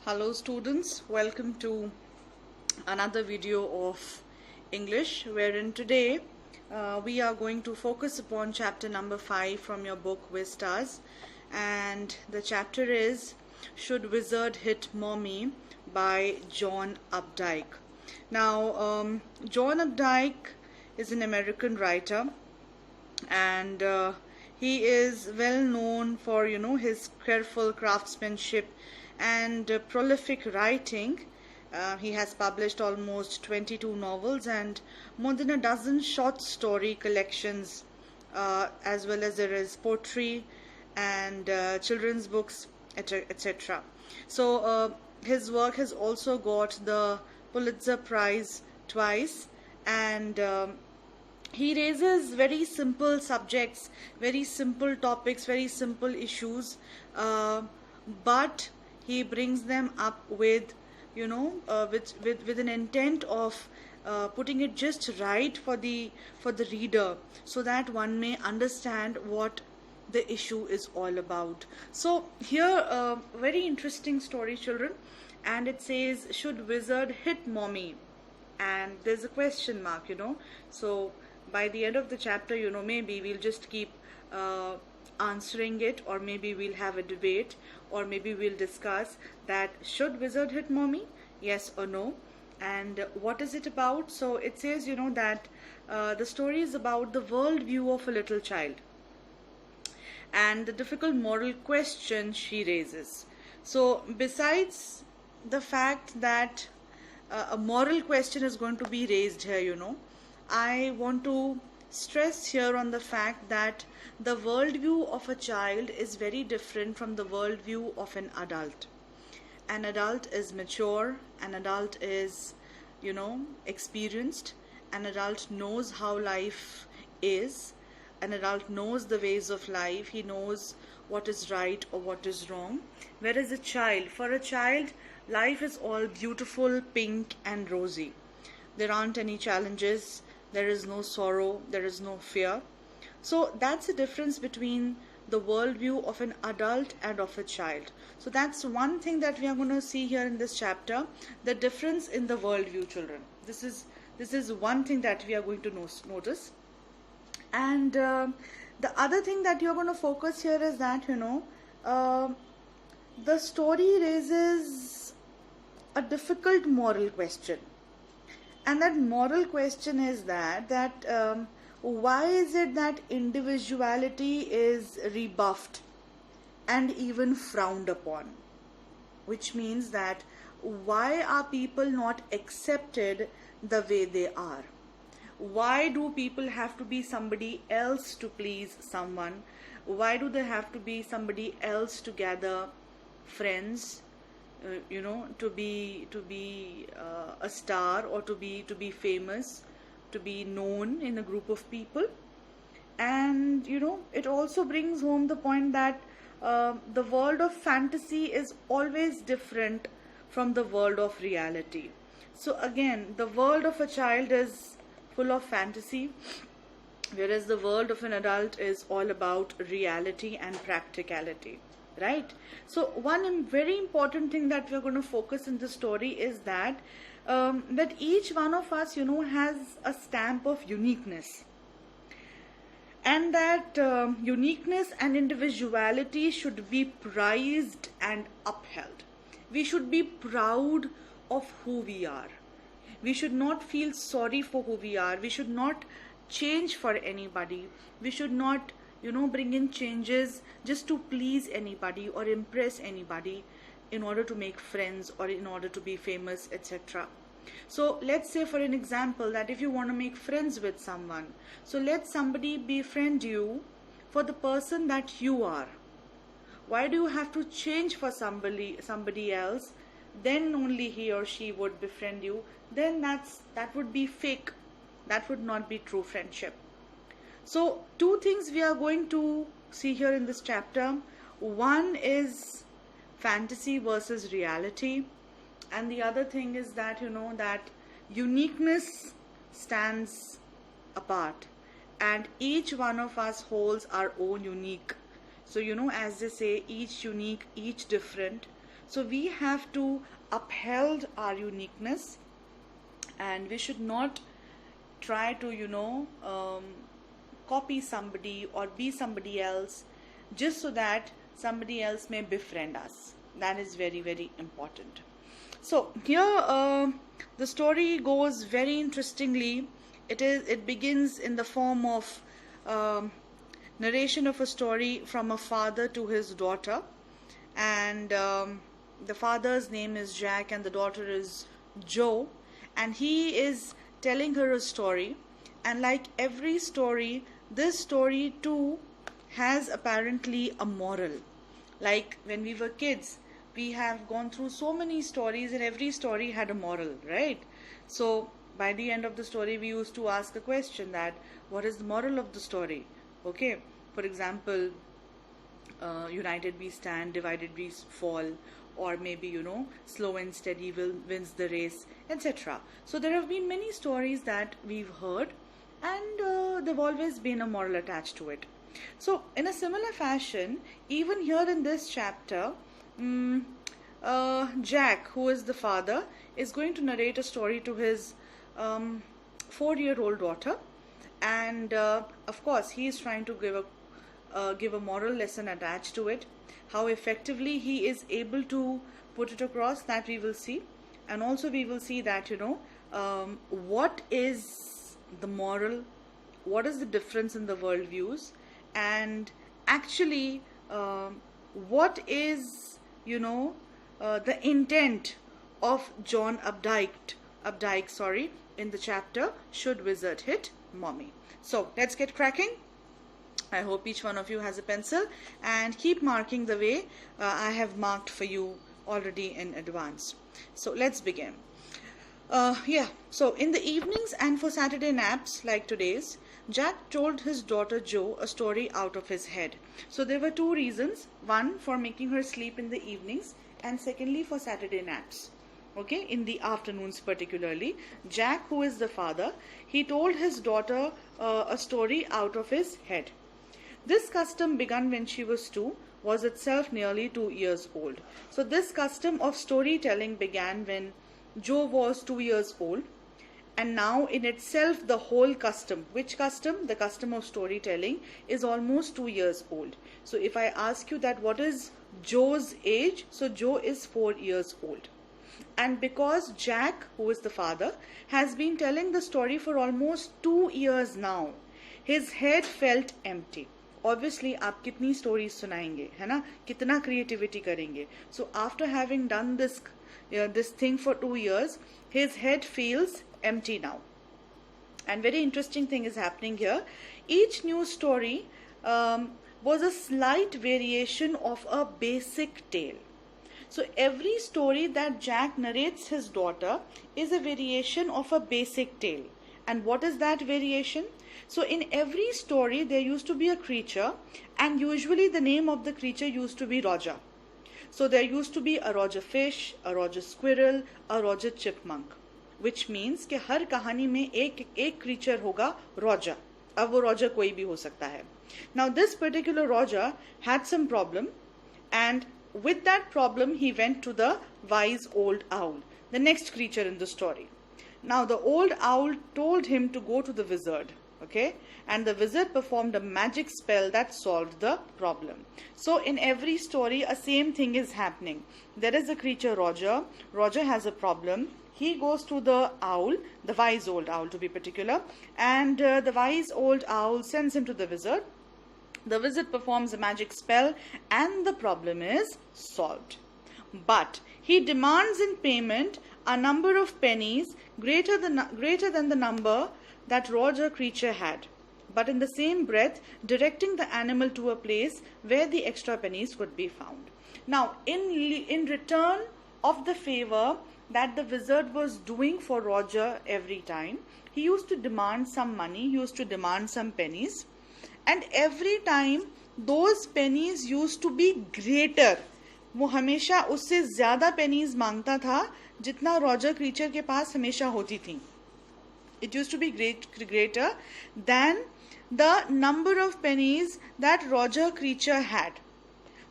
Hello students, welcome to another video of English, wherein today we are going to focus upon chapter number 5 from your book Vistas, and the chapter is Should Wizard Hit Mommy by John Updike. Now John Updike is an American writer, and he is well known for his careful craftsmanship and prolific writing. He has published almost 22 novels and more than a dozen short story collections, as well as there is poetry and children's books, etc. So his work has also got the Pulitzer Prize twice, and he raises very simple subjects, very simple topics, very simple issues, but he brings them up with with an intent of putting it just right for the reader, so that one may understand what the issue is all about. So here a very interesting story, children, and it says, should wizard hit mommy? And there's a question mark, so by the end of the chapter, maybe we'll just keep answering it, or maybe we'll have a debate, or maybe we'll discuss that should wizard hit mommy, yes or no, and what is it about. So it says that the story is about the world view of a little child and the difficult moral question she raises. So besides the fact that a moral question is going to be raised here, I want to stress here on the fact that the worldview of a child is very different from the worldview of an adult. An adult is mature, an adult is, experienced, an adult knows how life is, an adult knows the ways of life, he knows what is right or what is wrong. Whereas for a child, life is all beautiful, pink and rosy. There aren't any challenges, there is no sorrow, there is no fear. So that's the difference between the worldview of an adult and of a child. So that's one thing that we are going to see here in this chapter, the difference in the worldview, children. This is one thing that we are going to notice. And the other thing that you're going to focus here is that the story raises a difficult moral question, and that moral question is that why is it that individuality is rebuffed and even frowned upon? Which means that why are people not accepted the way they are? Why do people have to be somebody else to please someone? Why do they have to be somebody else to gather friends, to be a star, or to be famous, to be known in a group of people? And it also brings home the point that the world of fantasy is always different from the world of reality. So again, the world of a child is full of fantasy, whereas the world of an adult is all about reality and practicality, right? So one very important thing that we're going to focus in the story is that that each one of us has a stamp of uniqueness, and that uniqueness and individuality should be prized and upheld. We should be proud of who we are. We should not feel sorry for who we are. We should not change for anybody. We should not bring in changes just to please anybody or impress anybody in order to make friends or in order to be famous, etc. So let's say, for an example, that if you want to make friends with someone, so let somebody befriend you for the person that you are. Why do you have to change for somebody else? Then only he or she would befriend you. Then that would be fake. That would not be true friendship. So two things we are going to see here in this chapter. One is fantasy versus reality, and the other thing is that that uniqueness stands apart, and each one of us holds our own unique. So as they say, each unique, each different. So we have to uphold our uniqueness, and we should not try to copy somebody or be somebody else just so that somebody else may befriend us. That is very, very important. So here the story goes very interestingly. It begins in the form of narration of a story from a father to his daughter, and the father's name is Jack and the daughter is Jo, and he is telling her a story. And like every story, this story too has apparently a moral. Like when we were kids, we have gone through so many stories, and every story had a moral, right? So by the end of the story, we used to ask a question that, what is the moral of the story? Okay, for example, united we stand, divided we fall, or maybe slow and steady wins the race, etc. So there have been many stories that we've heard, and there've always been a moral attached to it. So in a similar fashion, even here in this chapter, Jack, who is the father, is going to narrate a story to his 4-year-old daughter, and of course he is trying to give a moral lesson attached to it. How effectively he is able to put it across, that we will see. And also we will see that what is the moral, what is the difference in the worldviews, and actually what is the intent of John Updike in the chapter Should Wizard Hit Mommy. So let's get cracking. I hope each one of you has a pencil, and keep marking the way I have marked for you already in advance. So let's begin. So in the evenings and for Saturday naps like today's, Jack told his daughter Jo a story out of his head. So there were two reasons: one, for making her sleep in the evenings, and secondly, for Saturday naps. Okay, in the afternoons particularly, Jack, who is the father, he told his daughter a story out of his head. This custom begun when she was 2, was itself nearly 2 years old. So this custom of storytelling began when Jo was 2 years old, and now in itself the whole custom, which custom? The custom of storytelling is almost 2 years old. So if I ask you that what is Jo's age, so Jo is 4 years old. And because Jack, who is the father, has been telling the story for almost 2 years now, his head felt empty. Obviously आप कितनी stories सुनाएंगे, है ना, कितना creativity करेंगे. So after having done this thing for 2 years, his head feels empty now. And very interesting thing is happening here. Each new story was a slight variation of a basic tale. So every story that Jack narrates his daughter is a variation of a basic tale. And what is that variation? So in every story there used to be a creature, and usually the name of the creature used to be Roger. So there used to be a Roger fish, a Roger squirrel, a Roger chipmunk, which means कि हर कहानी में एक creature होगा Roger. अब वो Roger कोई भी हो सकता है. Now this particular Roger had some problem, and with that problem he went to the wise old owl, the next creature in the story. Now the old owl told him to go to the wizard, okay, and the wizard performed a magic spell that solved the problem. So in every story a same thing is happening. There is a creature Roger. Roger has a problem. He goes to the owl, the wise old owl to be particular, and the wise old owl sends him to the wizard. The wizard performs a magic spell and the problem is solved. But he demands in payment a number of pennies greater than the number that Roger creature had, but in the same breath directing the animal to a place where the extra pennies could be found. Now in return of the favor that the wizard was doing for Roger every time, he used to demand some money, he used to demand some pennies, and every time those pennies used to be greater. वो हमेशा उससे ज़्यादा pennies मांगता था जितना Roger creature के पास हमेशा होती थी. It used to be greater than the number of pennies that Roger creature had.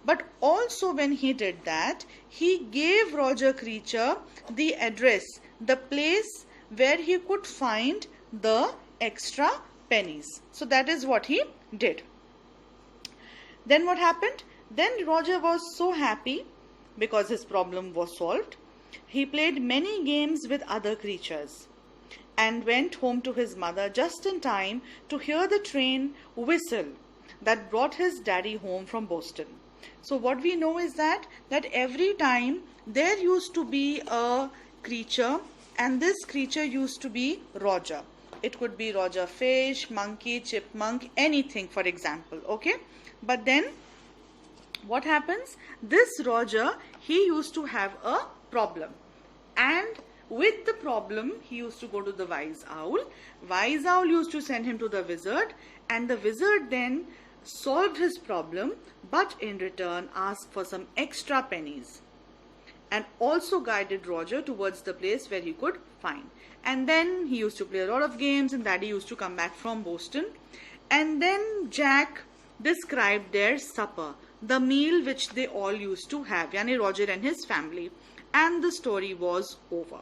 But also when he did that, he gave Roger Creature the address, the place where he could find the extra pennies. So that is what he did. Then what happened? Then Roger was so happy because his problem was solved. He played many games with other creatures and went home to his mother just in time to hear the train whistle that brought his daddy home from Boston. So what we know is that every time there used to be a creature, and this creature used to be Roger. It could be Roger fish, monkey, chipmunk, anything, for example. Okay, but then what happens? This Roger, he used to have a problem, and with the problem he used to go to the wise owl. Wise owl used to send him to the wizard, and the wizard then solved his problem, but in return asked for some extra pennies, and also guided Roger towards the place where he could find. And then he used to play a lot of games, and Daddy used to come back from Boston. And then Jack described their supper, the meal which they all used to have, yani Roger and his family, and the story was over.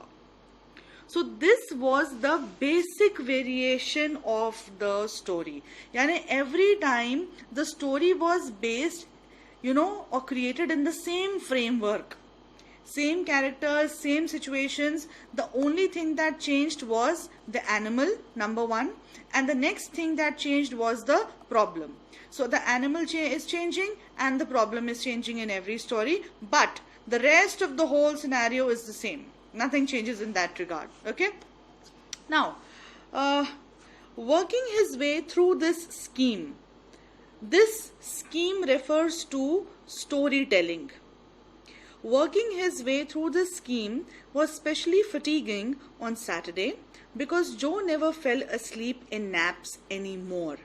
So this was the basic variation of the story. Yani every time the story was based, or created in the same framework. Same characters, same situations. The only thing that changed was the animal, number one. And the next thing that changed was the problem. So the animal is changing and the problem is changing in every story. But the rest of the whole scenario is the same. Nothing changes in that regard. Okay. Now, working his way through this scheme. This scheme refers to storytelling. Working his way through this scheme was especially fatiguing on Saturday because Joe never fell asleep in naps anymore.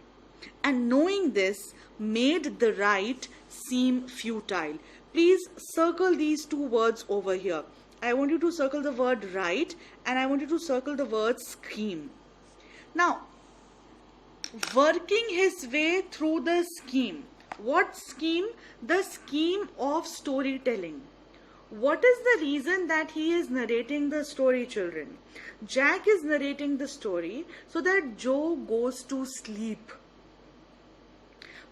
And knowing this made the rite seem futile. Please circle these two words over here. I want you to circle the word rite and I want you to circle the word scheme. Now, working his way through the scheme. What scheme? The scheme of storytelling. What is the reason that he is narrating the story, children? Jack is narrating the story so that Joe goes to sleep.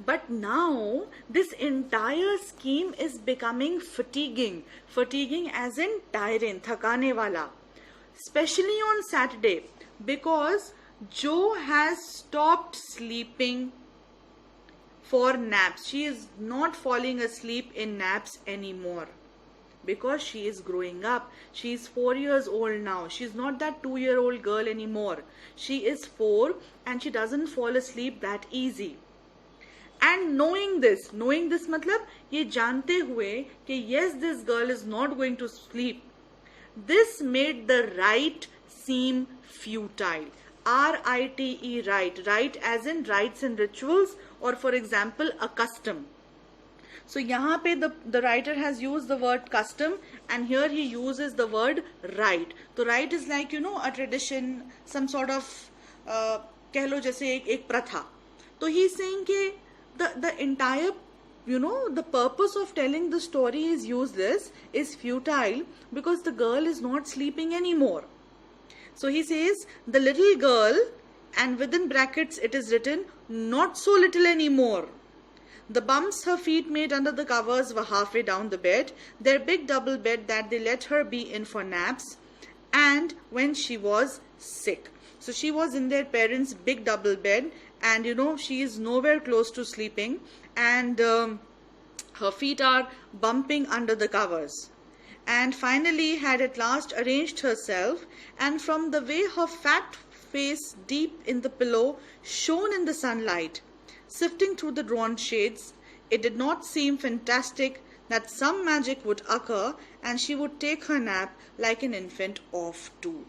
But now this entire scheme is becoming fatiguing. Fatiguing as in tiring, thakane wala. Especially on Saturday because Joe has stopped sleeping for naps. She is not falling asleep in naps anymore. Because she is growing up. She is 4 years old now. She is not that 2-year-old girl anymore. She is 4 and she doesn't fall asleep that easy. And knowing this matlab ye jante hue कि yes, this girl is not going to sleep. This made the rite seem futile. R-I-T-E, rite. Rite as in rites and rituals, or for example a custom. So यहाँ पे the writer has used the word custom and here he uses the word rite. So rite is like a tradition, some sort of कह लो जैसे एक प्रथा. So he is saying कि the entire the purpose of telling the story is useless, is futile because the girl is not sleeping anymore. So he says the little girl, and within brackets it is written not so little anymore. The bumps her feet made under the covers were halfway down the bed, their big double bed that they let her be in for naps, and when she was sick. So she was in their parents' big double bed, and she is nowhere close to sleeping, and her feet are bumping under the covers. And finally had at last arranged herself, and from the way her fat face deep in the pillow shone in the sunlight, sifting through the drawn shades, it did not seem fantastic that some magic would occur and she would take her nap like an infant of 2.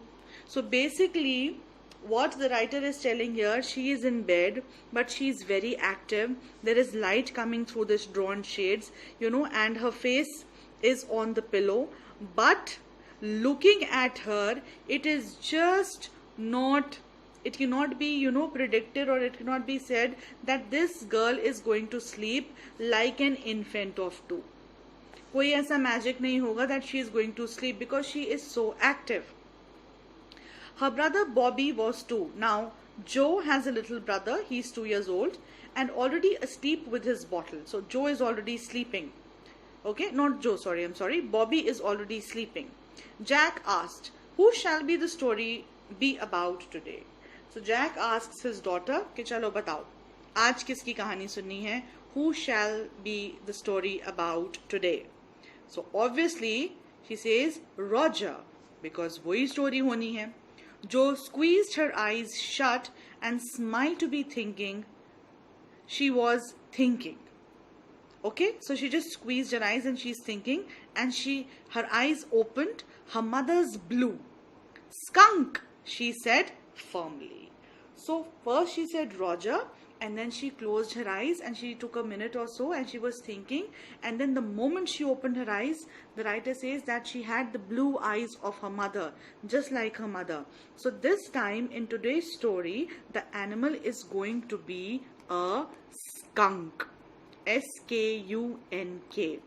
So basically, what the writer is telling here, she is in bed, but she is very active. There is light coming through this drawn shades, and her face is on the pillow. But looking at her, it is just not It cannot be, predicted, or it cannot be said that this girl is going to sleep like an infant of 2. कोई ऐसा magic नहीं होगा that she is going to sleep because she is so active. Her brother Bobby was 2. Now, Joe has a little brother. He's 2 years old and already asleep with his bottle. So, Joe is already sleeping. Okay, not Joe, I'm sorry. Bobby is already sleeping. Jack asked, who shall be the story be about today? So, Jack asks his daughter, कि चलो बताओ, आज किसकी कहानी सुननी है? Who shall be the story about today? So, obviously, she says Roger, because वही story होनी है. Jo squeezed her eyes shut and smiled to be thinking. She was thinking. Okay, so she just squeezed her eyes and she's thinking, and her eyes opened. Her mother's blue. Skunk, she said firmly. So first she said Roger, and then she closed her eyes and she took a minute or so and she was thinking, and then the moment she opened her eyes, the writer says that she had the blue eyes of her mother, just like her mother. So this time in today's story, the animal is going to be a skunk. S-K-U-N-K.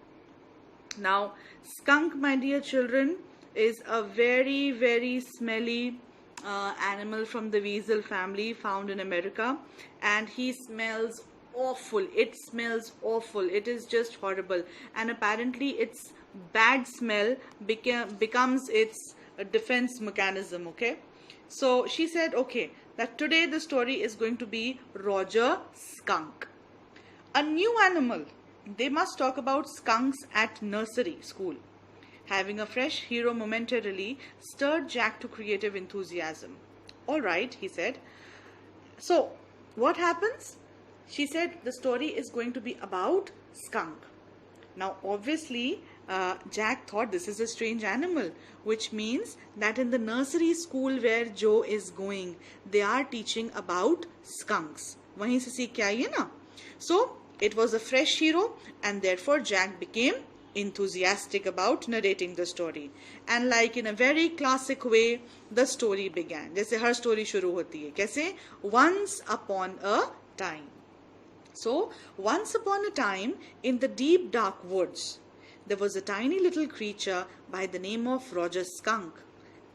Now, skunk, my dear children, is a very, very smelly animal from the weasel family found in America, and he smells awful. It smells awful. It is just horrible, and apparently its bad smell becomes its defense mechanism. Okay, so she said, okay, that today the story is going to be Roger Skunk. A new animal. They must talk about skunks at nursery school. Having a fresh hero momentarily stirred Jack to creative enthusiasm. All right, he said. So, what happens? She said the story is going to be about skunk. Now, obviously, Jack thought this is a strange animal, which means that in the nursery school where Joe is going, they are teaching about skunks. वहीं से सीख के आई है ना? So, it was a fresh hero, and therefore Jack became enthusiastic about narrating the story. And like in a very classic way, the story began. जैसे हर story शुरू होती है. कैसे? Once upon a time. So, once upon a time, in the deep dark woods, there was a tiny little creature by the name of Roger Skunk,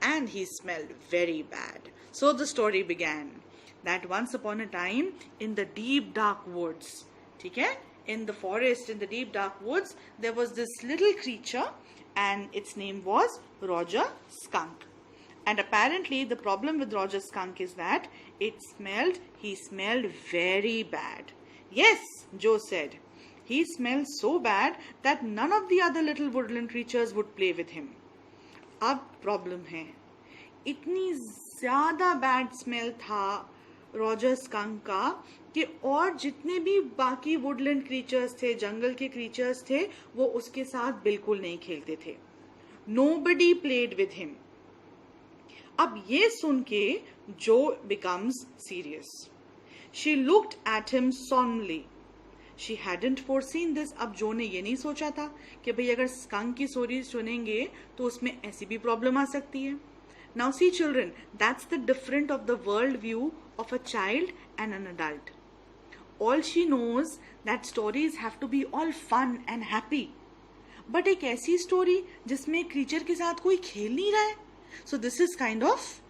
and he smelled very bad. So the story began. That once upon a time, in the deep dark woods, ठीक है? In the forest, in the deep dark woods, there was this little creature, and its name was Roger Skunk. And apparently the problem with Roger Skunk is that he smelled very bad. Yes, Joe said. He smelled so bad that none of the other little woodland creatures would play with him. अब problem है, इतनी ज़्यादा bad smell था Roger skunk का कि और जितने भी बाकी वुडलैंड क्रीचर्स थे, जंगल के क्रीचर्स थे, वो उसके साथ बिल्कुल नहीं खेलते थे. Nobody played with him. अब ये सुन के जो becomes serious. She looked at him solemnly. She hadn't foreseen this. अब जो ने ये नहीं सोचा था कि भाई अगर स्कंक की स्टोरी सुनेंगे तो उसमें ऐसी भी प्रॉब्लम आ सकती है. Now see children, that's the difference of the world view of a child and an adult. All she knows that stories have to be all fun and happy. But एक ऐसी story जिसमें creature के साथ कोई खेल नहीं रहा है. So this is kind of,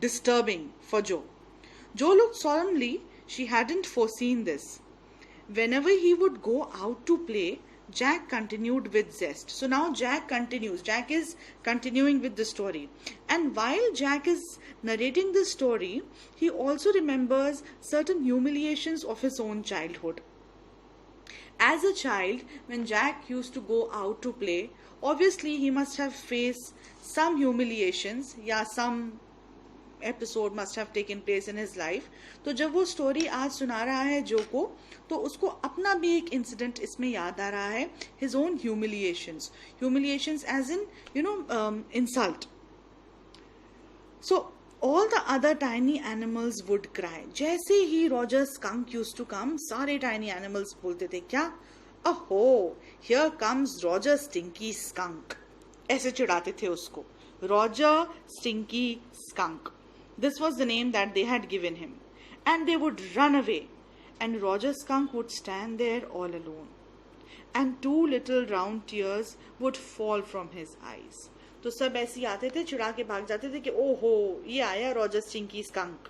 disturbing for Joe. Joe looked solemnly. She hadn't foreseen this. Whenever he would go out to play, Jack continued with zest. So now Jack continues. Jack is continuing with the story. And while Jack is narrating the story, he also remembers certain humiliations of his own childhood. As a child, when Jack used to go out to play, obviously he must have faced some humiliations, some episode must have taken place in his life. तो जब वो story आज सुना रहा है जो को, तो उसको अपना भी एक incident इसमें याद आ रहा है, his own humiliations as in insult. So all the other tiny animals would cry. जैसे ही Roger Skunk used to come, सारे tiny animals बोलते थे क्या? Oh, here comes Roger Stinky Skunk. ऐसे चिढ़ाते थे उसको. Roger Stinky Skunk. This was the name that they had given him. And they would run away. And Roger Skunk would stand there all alone. And 2 little round tears would fall from his eyes. तो सब ऐसे आते थे, चिढ़ा के भाग जाते थे कि ओहो ये आया रॉजर स्टिंकी स्कंक,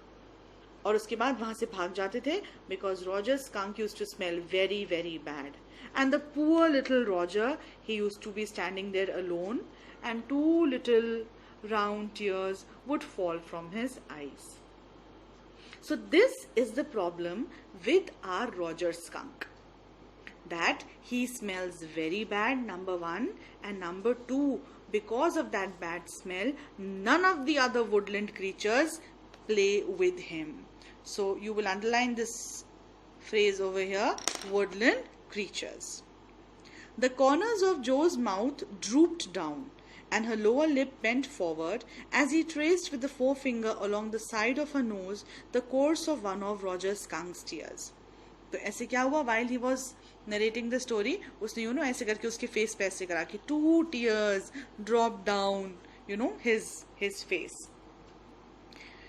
और उसके बाद वहां से भाग जाते थे because Roger Skunk used to smell very very bad. And the poor little Roger, he used to be standing there alone, and 2 little round tears would fall from his eyes. So this is the problem with our Roger Skunk, that he smells very bad, number 1, and number 2, because of that bad smell, none of the other woodland creatures play with him. So you will underline this phrase over here, woodland creatures. The corners of Joe's mouth drooped down and her lower lip bent forward as he traced with the forefinger along the side of her nose the course of one of Roger Skunk's tears. तो ऐसे क्या हुआ, while he was narrating the story, उसने ऐसे करके उसके face पे ऐसे करा कि 2 tears dropped down, his face.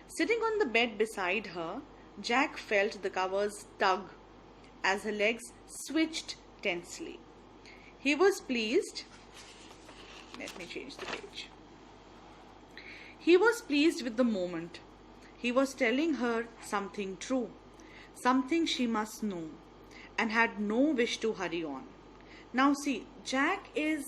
Sitting on the bed beside her, Jack felt the covers tug as her legs switched tensely. He was pleased. Let me change the page. He was pleased with the moment. He was telling her something true, something she must know, and had no wish to hurry on. Now see, Jack is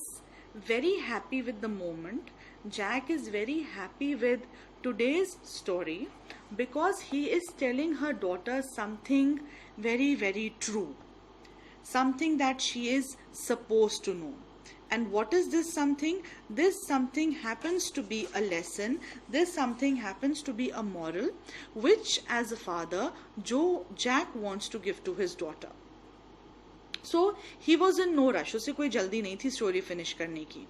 very happy with the moment. Jack is very happy with today's story because he is telling her daughter something very, very true. Something that she is supposed to know. And what is this something? This something happens to be a lesson. This something happens to be a moral, which as a father, Jack wants to give to his daughter. So he was in no rush. उसे कोई जल्दी नहीं थी story finish करने की.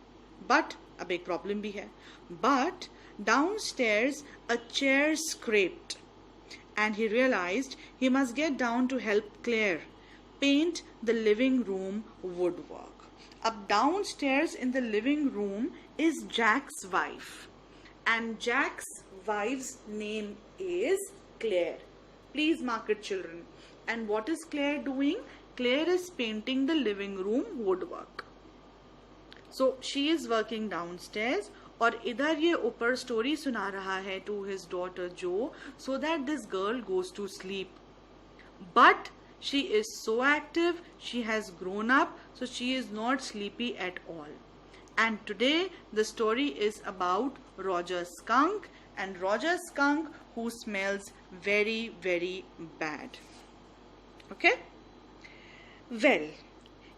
But अब एक problem भी है. But downstairs a chair scraped, and he realized he must get down to help Claire paint the living room woodwork. Up downstairs in the living room is Jack's wife, and Jack's wife's name is Claire. Please mark it, children. And what is Claire doing? Claire is painting the living room woodwork. So she is working downstairs, और इधर ये ऊपर story सुना रहा है to his daughter Jo, so that this girl goes to sleep. But she is so active, she has grown up, so she is not sleepy at all. And today the story is about Roger Skunk, and Roger Skunk who smells very, very bad. Okay? Well,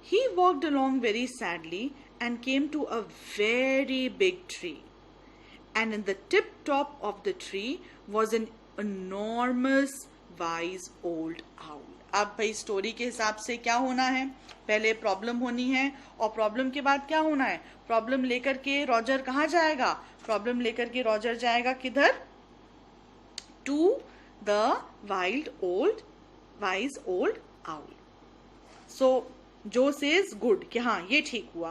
he walked along very sadly and came to a very big tree. And in the tip top of the tree was an enormous wise old owl. अब भाई story के हिसाब से क्या होना है, पहले problem होनी है, और प्रॉब्लम के बाद क्या होना है, प्रॉब्लम लेकर के रॉजर कहाँ जाएगा, प्रॉब्लम लेकर के रॉजर जाएगा किधर, to the wise old owl. So जो सेज गुड कि हाँ ये ठीक हुआ,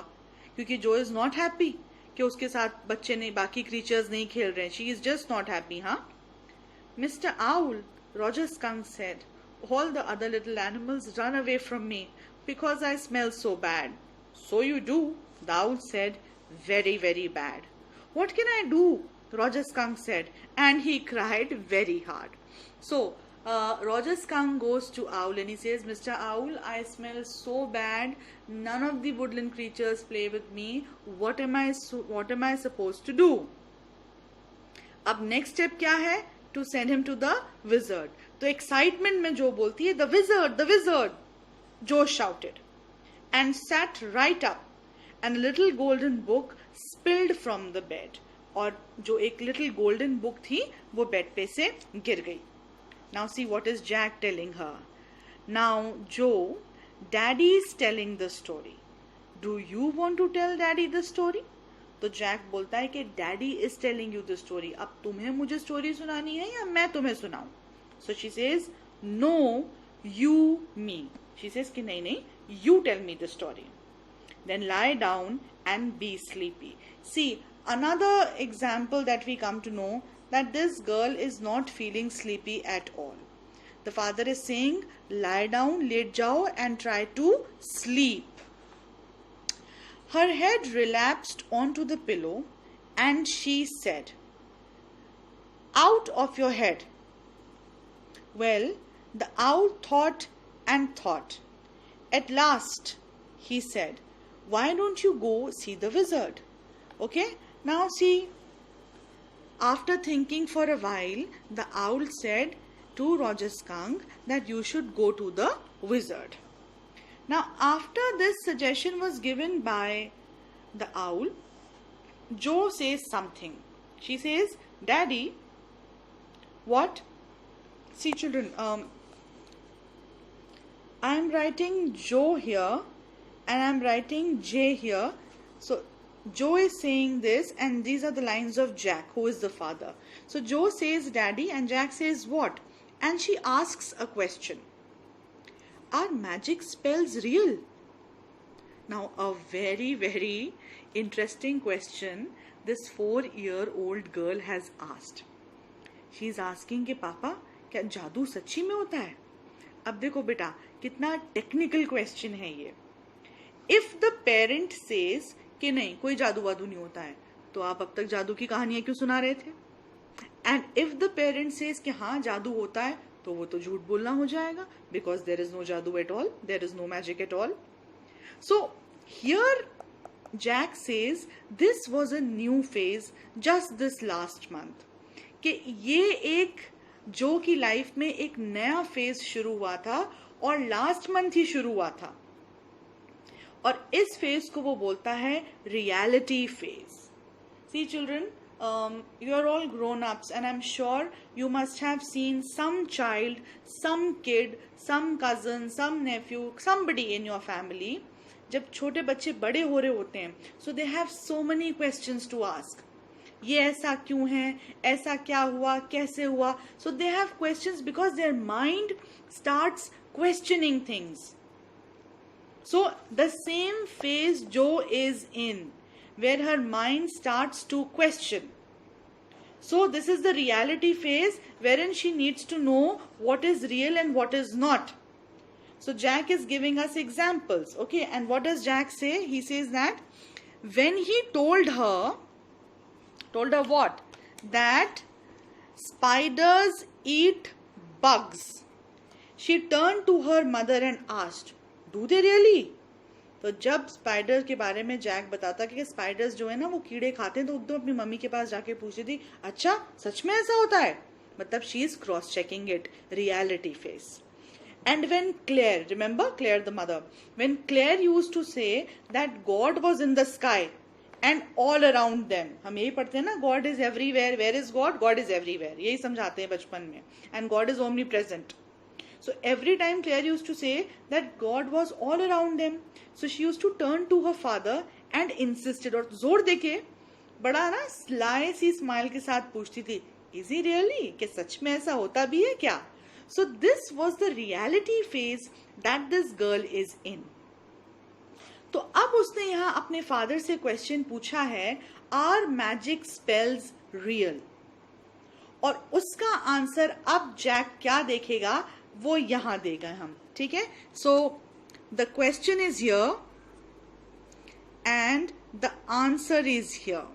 क्योंकि जो इज नॉट हैप्पी कि उसके साथ बच्चे नहीं, बाकी क्रीचर्स नहीं खेल रहे हैं, she is just not happy. हाँ, mister Owl, Roger Skunk said, all the other little animals run away from me because I smell so bad. So you do, the owl said, very, very bad. What can I do? Roger Skunk said, and he cried very hard. So Roger Skunk goes to Owl and he says, Mr. Owl, I smell so bad. None of the woodland creatures play with me. What am I supposed to do? अब next step क्या है? To send him to the wizard. तो excitement में जो बोलती है, the wizard, Joe shouted, and sat right up, and a little golden book spilled from the bed. और जो एक little golden book थी, वो bed पे से गिर गई. Now see what is Jack telling her. Now Joe, Daddy is telling the story. Do you want to tell Daddy the story? तो जैक बोलता है कि daddy is telling you the story. अब तुम्हें मुझे स्टोरी सुनानी है या मैं तुम्हें सुनाऊं? So she says no, you me. She says कि नहीं, you tell me the story. Then lie down and be sleepy. See, another example that we come to know that this girl is not feeling sleepy at all. The father is saying, lie down, let jao and try to sleep. Her head relapsed onto the pillow and she said, out of your head. Well, the owl thought and thought. At last, he said, why don't you go see the wizard? Okay, now see, after thinking for a while, the owl said to Roger Skunk that you should go to the wizard. Now, after this suggestion was given by the owl, Jo says something. She says, Daddy, what? See children, I am writing Jo here and I am writing J here. So, Jo is saying this and these are the lines of Jack, who is the father. So, Jo says Daddy and Jack says what? And she asks a question. Are magic spells real? Now, a very, very interesting question this 4-year-old girl has asked. She is asking कि पापा क्या जादू सच्ची में होता है? अब देखो बेटा कितना टेक्निकल क्वेश्चन है ये. If the parent says कि नहीं कोई जादू वादू नहीं होता है, तो आप अब तक जादू की कहानियां क्यों सुना रहे थे? And if the parent says कि हाँ जादू होता है, तो वो तो झूठ बोलना हो जाएगा, because there is no जादू at all, there is no magic at all. So here Jack says this was a new phase just this last month. कि ये एक जो की लाइफ में एक नया फेज शुरू हुआ था और लास्ट मंथ ही शुरू हुआ था और इस फेज को वो बोलता है reality phase. See children, you are all grown-ups and I'm sure you must have seen some child, some kid, some cousin, some nephew, somebody in your family. जब छोटे बच्चे बड़े हो रहे होते हैं, so they have so many questions to ask. ये ऐसा क्यों है, ऐसा क्या हुआ, कैसे हुआ? So they have questions because their mind starts questioning things. So the same phase Jo is in, where her mind starts to question. So this is the reality phase wherein she needs to know what is real and what is not. So Jack is giving us examples, okay? And what does Jack say? He says that when he told her what? That spiders eat bugs. She turned to her mother and asked, do they really? तो जब spider के बारे में Jack बताता कि spiders जो है ना वो कीड़े खाते हैं, तो एकदम अपनी मम्मी के पास जाके पूछती थी, अच्छा सच में ऐसा होता है? मतलब she is cross checking it, reality face. And when Claire, remember Claire the mother, when Claire used to say that God was in the sky and all around them, हम यही पढ़ते हैं ना, God is everywhere. Where is God? God is everywhere. यही समझाते हैं बचपन में. And God is omnipresent. So every time Claire used to say that God was all around them. So she used to turn to her father and insisted, और जोर देके बड़ा ना स्लाई सी स्माइल के साथ पूछती थी, Is he really? कि सच में ऐसा होता भी है क्या? So this was the reality phase that this girl is in. तो अब उसने यहाँ अपने फादर से क्वेश्चन पूछा है, Are magic spells real? और उसका आंसर अब जैक क्या देखेगा वो यहाँ देगा हम, ठीक है? So the question is here and the answer is here.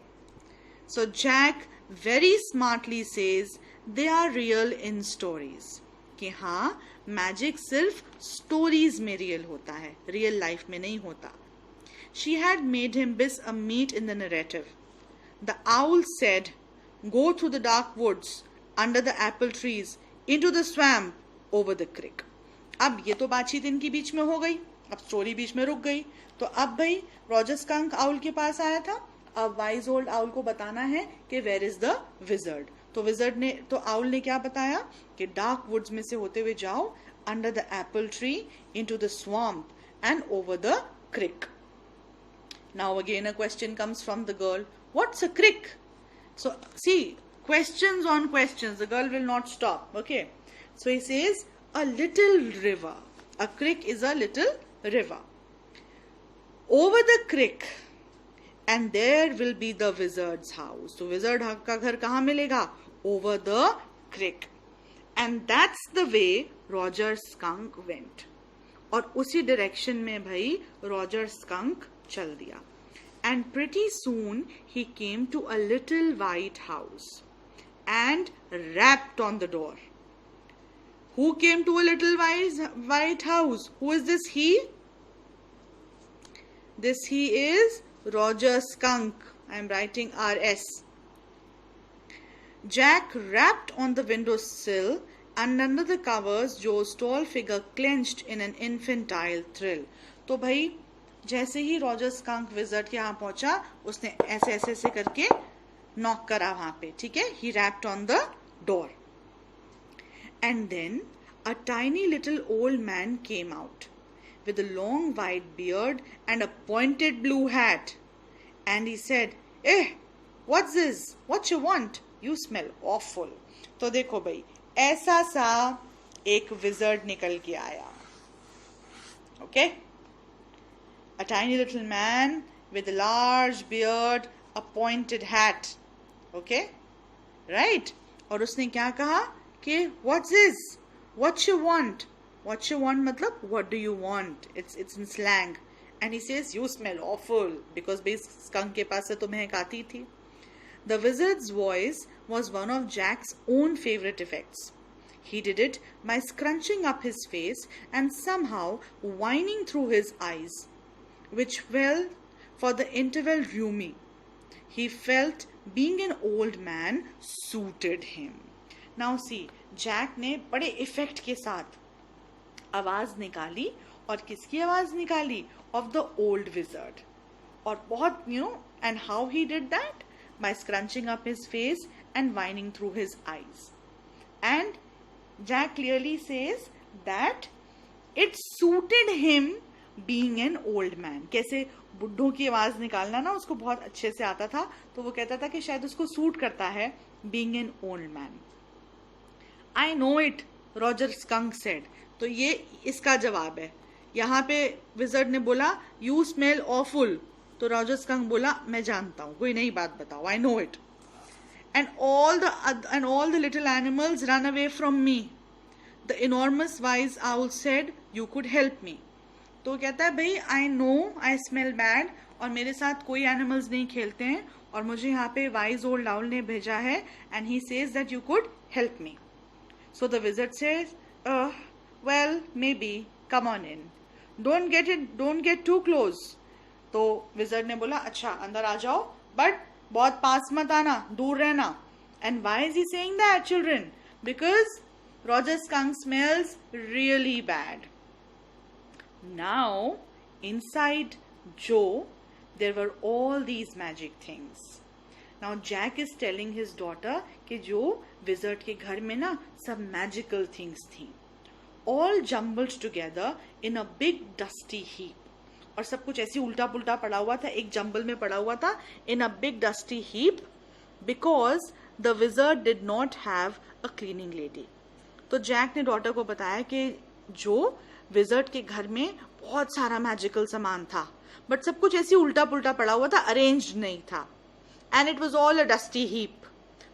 So Jack very smartly says they are real in stories. कि हाँ मैजिक सिर्फ स्टोरीज में रियल होता है, रियल लाइफ में नहीं होता. She had made him miss a meat in the narrative. The owl said, go through the dark woods, under the apple trees, into the swamp, over the creek. अब ये तो बातचीत इनके बीच में हो गई, अब स्टोरी बीच में रुक गई. तो अब भाई रॉजर स्कंक आउल के पास आया था, अब वाइज ओल्ड आउल को बताना है कि वेयर इज द विजर्ड. तो आउल ने क्या बताया कि डार्क वुड्स में से होते हुए जाओ, under the apple tree, into the swamp and over the creek. Now again a question comes from the girl, what's a creek? So see, questions on questions, the girl will not stop. Okay, so he says a little river, a creek is a little river, over the creek and there will be the wizard's house. तो wizard का घर कहाँ मिलेगा? over the creek. And that's the way Roger Skunk went. और उसी direction में भाई Roger skunk चल दिया. And pretty soon he came to a little white house and rapped on the door. Who came to a little white house? Who is this he? This he is Roger Skunk. I am writing RS. Jack rapped on the windowsill, and under the covers Joe's tall figure clenched in an infantile thrill. तो भाई जैसे ही Roger skunk wizard के यहाँ पहुंचा, उसने ऐसे ऐसे ऐसे करके नॉक करा वहां पे. ठीक है, he rapped on the door. And then a tiny little old man came out with a long white beard and a pointed blue hat. And he said, "Eh, what's this? What you want? You smell awful." तो देखो भाई, ऐसा सा एक wizard निकल के आया. Okay? A tiny little man with a large beard, a pointed hat. Okay? Right? और उसने क्या कहा कि what's this? What you want? What you want मतलब what do you want? It's in slang. And he says you smell awful because base skunk के पास से तो महक आती थी. The wizard's voice was one of Jack's own favorite effects. He did it by scrunching up his face and somehow whining through his eyes, which well for the interval rheumy. He felt being an old man suited him. Now see, Jack ने बड़े effect के साथ आवाज निकाली. और किसकी आवाज निकाली? Of the old wizard. और बहुत and how he did that? By scrunching up his face and whining through his eyes. And Jack clearly says that it suited him being an old man. कैसे बुढ़ों की आवाज निकालना ना उसको बहुत अच्छे से आता था, तो वो कहता था कि शायद उसको सूट करता है being an old man. I know it, Roger Skunk said. तो ये इसका जवाब है. यहाँ पे विजर्ड ने बोला you smell awful, तो रॉजर स्कंक बोला मैं जानता हूँ, कोई नई बात बताओ. I know it. And all the little animals ran away from me. The enormous wise owl said you could help me. तो कहता है भाई I know I smell bad और मेरे साथ कोई एनिमल्स नहीं खेलते हैं और मुझे यहाँ पे वाइज ओल्ड आउल ने भेजा है and he says that you could help me. So the wizard says, well maybe, come on in. Don't get too close. तो विजर्ड ने बोला अच्छा अंदर आ जाओ but बहुत पास मत आना, दूर रहना. And why is he saying that, children? Because Roger Skunk smells really bad. Now, inside Joe, there were all these magic things. Now Jack is telling his daughter कि जो wizard के घर में ना सब magical things थी, all jumbled together in a big dusty heap. और सब कुछ ऐसी उल्टा पुल्टा पड़ा हुआ था, एक जंबल में पड़ा हुआ था, in a big dusty heap, because the wizard did not have a cleaning lady. तो जैक ने डॉटर को बताया कि जो विजर्ड के घर में बहुत सारा मैजिकल सामान था, बट सब कुछ ऐसी उल्टा पुल्टा पड़ा हुआ था, अरेंज्ड नहीं था. And it was all a dusty heap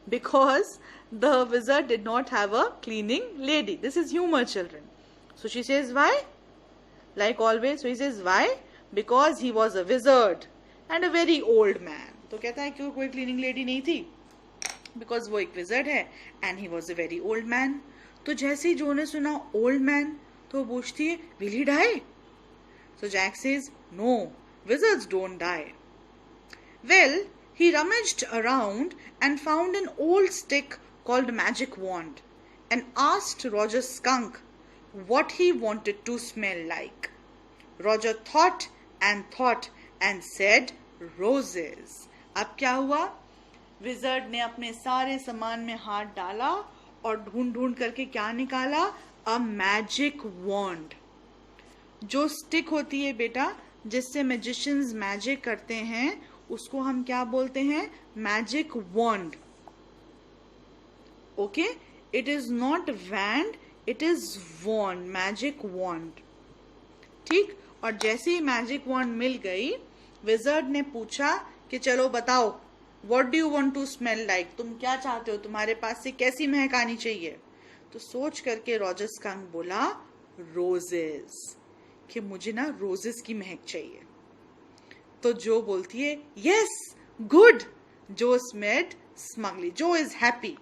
because the wizard did not have a cleaning lady. This is humor, children. So she says, why? Like always, so he says, why? Because he was a wizard and a very old man. तो कहता है क्यों कोई cleaning lady नहीं थी? Because वो एक wizard है and he was a very old man. तो जैसे ही जो ने सुना old man, तो पूछती है, will he die? So Jack says, no, wizards don't die. Well, he rummaged around and found an old stick called a magic wand and asked Roger Skunk what he wanted to smell like. Roger thought and said roses. अब क्या हुआ? Wizard ने अपने सारे सामान में हाथ डाला और ढूंढ करके क्या निकाला? A magic wand. जो स्टिक होती है बेटा, जिससे मैजिशियंस मैजिक करते हैं, उसको हम क्या बोलते हैं? Magic wand. Okay, it is not wand, it is wand, magic wand. ठीक. और जैसे ही मैजिक वॉन्ड मिल गई, विजर्ड ने पूछा कि चलो बताओ what do you want to smell like, तुम क्या चाहते हो, तुम्हारे पास से कैसी महक आनी चाहिए? तो सोच करके रॉजर स्कंक बोला रोजेस, कि मुझे ना रोजेस की महक चाहिए। तो जो बोलती है यस गुड, जो स्मेल्ड स्मगली, जो इज हैप्पी,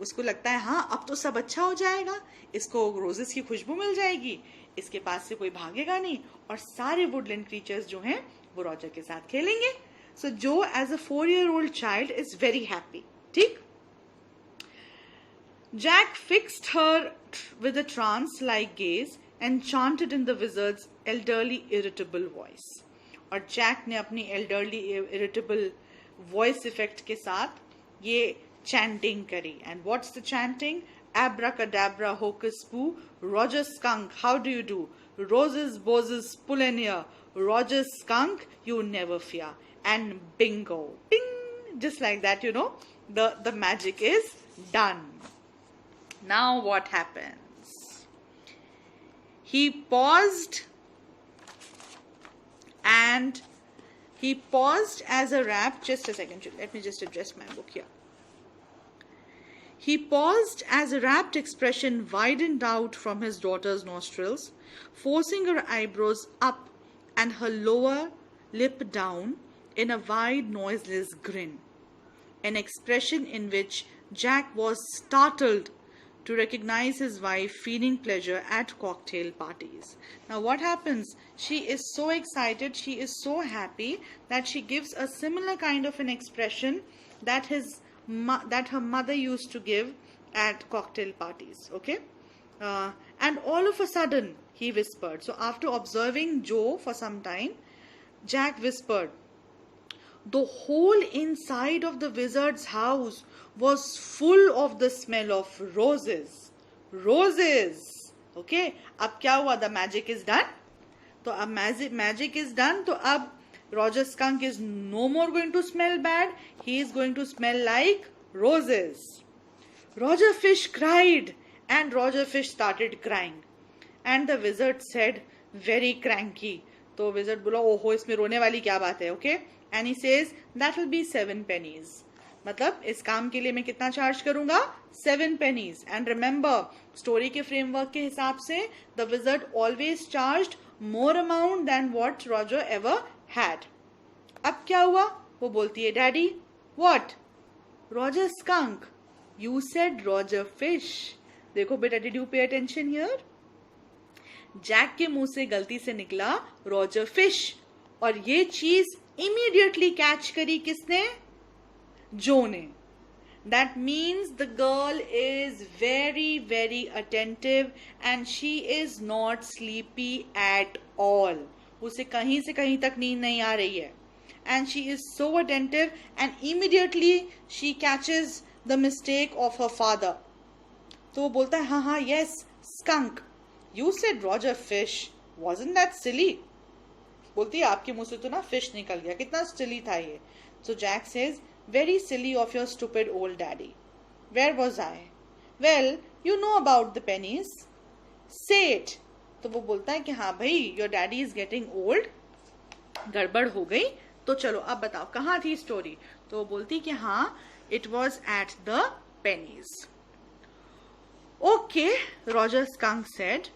उसको लगता है हाँ अब तो सब अच्छा हो जाएगा, इसको रोजेस की खुशबू मिल जाएगी, इसके पास से कोई भागेगा नहीं, और सारे वुडलैंड क्रीचर्स जो हैं वो रॉजर के साथ खेलेंगे। So Jo as a 4-year-old child is very happy. ठीक, Jack fixed her with a trance-like gaze and chanted in the wizard's elderly irritable voice. और जैक ने अपनी elderly irritable voice effect के साथ ये chanting करी. And what's the chanting? Abracadabra, hocus poo, Roger Skunk, how do you do? Roses, boses, pull in here. Roger Skunk, you never fear. And bingo, ping, just like that, you know, the magic is done. Now what happens? He paused as a rapt, just a second, let me just address my book here. He paused as a rapt expression widened out from his daughter's nostrils, forcing her eyebrows up and her lower lip down in a wide, noiseless grin. An expression in which Jack was startled to recognize his wife feeling pleasure at cocktail parties. Now what happens? She is so excited, she is so happy that she gives a similar kind of an expression that her mother used to give at cocktail parties. Okay, and all of a sudden he whispered. So after observing Joe for some time, Jack whispered, the whole inside of the wizard's house was full of the smell of roses. Roses. Okay, अब क्या हुआ? The magic is done. तो अब magic is done. तो अब Roger Skunk is no more going to smell bad. He is going to smell like roses. Roger Fish cried, and Roger Fish started crying. And the wizard said, very cranky. तो wizard बोला, ओहो इसमें रोने वाली क्या बात है? Okay. And he says, that will be 7 pennies. मतलब इस काम के लिए मैं कितना चार्ज करूंगा? 7 pennies. And remember, स्टोरी के फ्रेमवर्क के हिसाब से the wizard always charged more amount than what Roger ever had. अब क्या हुआ? वो बोलती है, daddy, what? Roger Skunk. You said Roger Fish. देखो बेटा, did you pay attention here? Jack के मुंह से गलती से निकला Roger Fish, और ये चीज immediately कैच करी किसने? जो ने. That means the girl is very, very attentive and she is not sleepy at all. उसे कहीं से कहीं तक नींद नहीं आ रही है. And she is so attentive and immediately she catches the mistake of her father. तो वो बोलता है, हाँ हाँ, yes, skunk. You said Roger Fish. Wasn't that silly? बोलती है, आपके मुंह से तो ना फिश निकल गया, कितना silly था ये. So Jack says, very silly of your stupid old daddy. Where was I? Well, you know about the pennies. Say it. तो वो बोलता है कि हाँ भाई, your daddy is getting old. गड़बड़ हो गई, तो चलो अब बताओ कहाँ थी स्टोरी. तो वो बोलती कि हाँ, it was at the pennies. Okay, Roger Skunk said,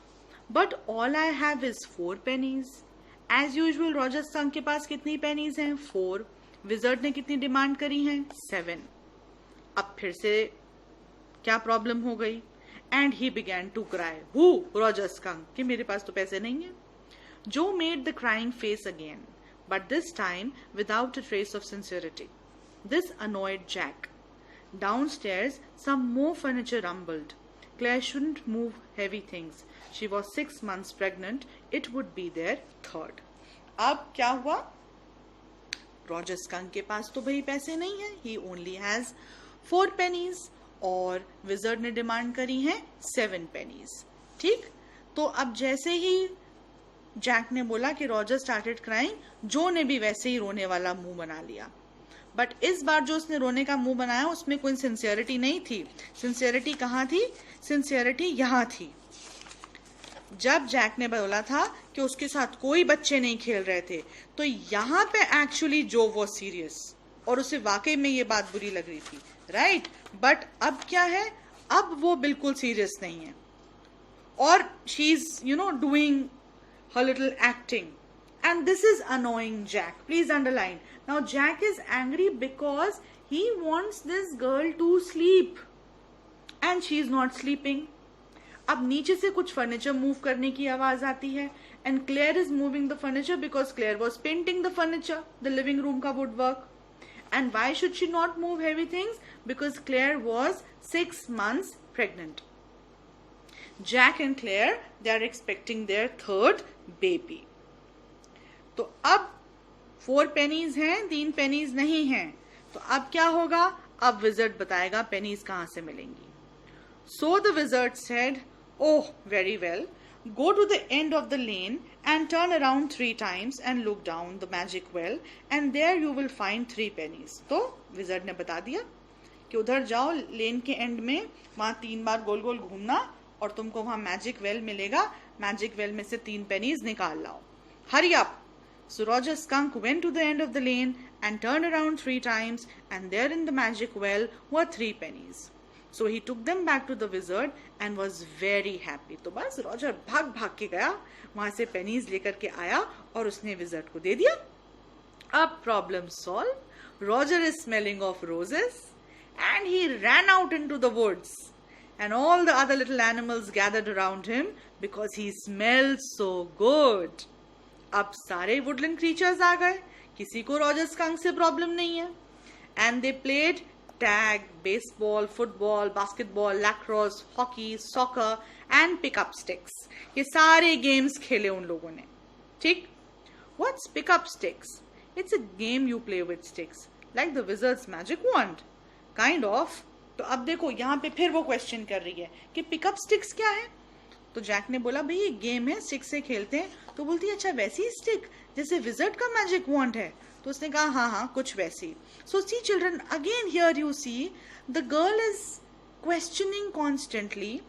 but all I have is 4 pennies. As usual, Roger Skunk के पास कितनी pennies हैं? 4. विजर्ड ने कितनी डिमांड करी हैं? 7. अब फिर से क्या प्रॉब्लम हो गई? And he began to cry. Who? Roger Skunk, कि मेरे पास तो पैसे नहीं है. Jo made the crying face again, but this time without a trace of sincerity. This annoyed Jack. Downstairs, some more furniture rumbled. Claire shouldn't move heavy things. She was 6 months pregnant. It would be their 3rd. अब क्या हुआ? Roger skunk के पास तो भाई पैसे नहीं है. He only has 4 pennies. और विजर्ड ने डिमांड करी है 7 pennies. ठीक? तो अब जैसे ही जैक ने बोला कि रॉजर स्टार्टेड क्राइंग, जो ने भी वैसे ही रोने वाला मुंह बना लिया. बट इस बार जो उसने रोने का मुंह बनाया, उसमें कोई सिंसियरिटी नहीं थी. सिंसियरिटी कहाँ थी? सिंसियरिटी यहाँ थी. जब जैक ने बोला था कि उसके साथ कोई बच्चे नहीं खेल रहे थे, तो यहाँ पे एक्चुअली जो वो सीरियस. और उसे वाकई में ये बात बुरी लग रही थी, राइट? बट अब क्या है, अब वो बिल्कुल सीरियस नहीं है, और she is doing her little acting, and this is annoying Jack. Please underline. Now Jack is angry because he wants this girl to sleep and she is not sleeping. अब नीचे से कुछ फर्नीचर मूव करने की आवाज आती है, and Claire is moving the furniture because Claire was painting the furniture, the living room का woodwork. And why should she not move heavy things? Because Claire was 6 months pregnant. Jack and Claire, they are expecting their third baby. तो अब 4 pennies हैं, 3 pennies नहीं हैं. तो अब क्या होगा? अब wizard बताएगा pennies कहाँ से मिलेंगी. So the wizard said, "Oh, very well. Go to the end of the lane and turn around 3 times and look down the magic well, and there you will find 3 pennies." तो wizard ने बता दिया कि उधर जाओ लेन के and में, वहां 3 बार गोल गोल घूमना और तुमको वहां मैजिक वेल मिलेगा. मैजिक वेल में से 3 pennies निकाल लाओ. Hurry up. So Roger Skunk went to the end of the lane and turned around 3 times, and there in the magic well were 3 pennies. So he took them back to the wizard and was very happy. तो बस Roger भाग भाग के गया, वहां से pennies लेकर के आया और उसने wizard को दे दिया. अब problem solved. Roger is smelling of roses and he ran out into the woods. And all the other little animals gathered around him because he smelled so good. अब सारे woodland creatures आ गए, किसी को Roger Skunk से problem नहीं है. And they played tag, baseball, football, basketball, lacrosse, hockey, soccer and pick up sticks. ये सारे games खेले उन लोगों ने. ठीक? What's pick up sticks? It's a game you play with sticks, like the wizard's magic wand. Kind of. तो अब देखो यहाँ पे फिर वो क्वेश्चन कर रही है कि पिकअप स्टिक्स क्या है. तो जैक ने बोला भाई ये गेम है, स्टिक से खेलते हैं. तो बोलती है अच्छा वैसी स्टिक जैसे विजर्ड का मैजिक वॉन्ड है. तो उसने कहा हाँ हाँ कुछ वैसी. So see children, again here you see the girl is questioning constantly,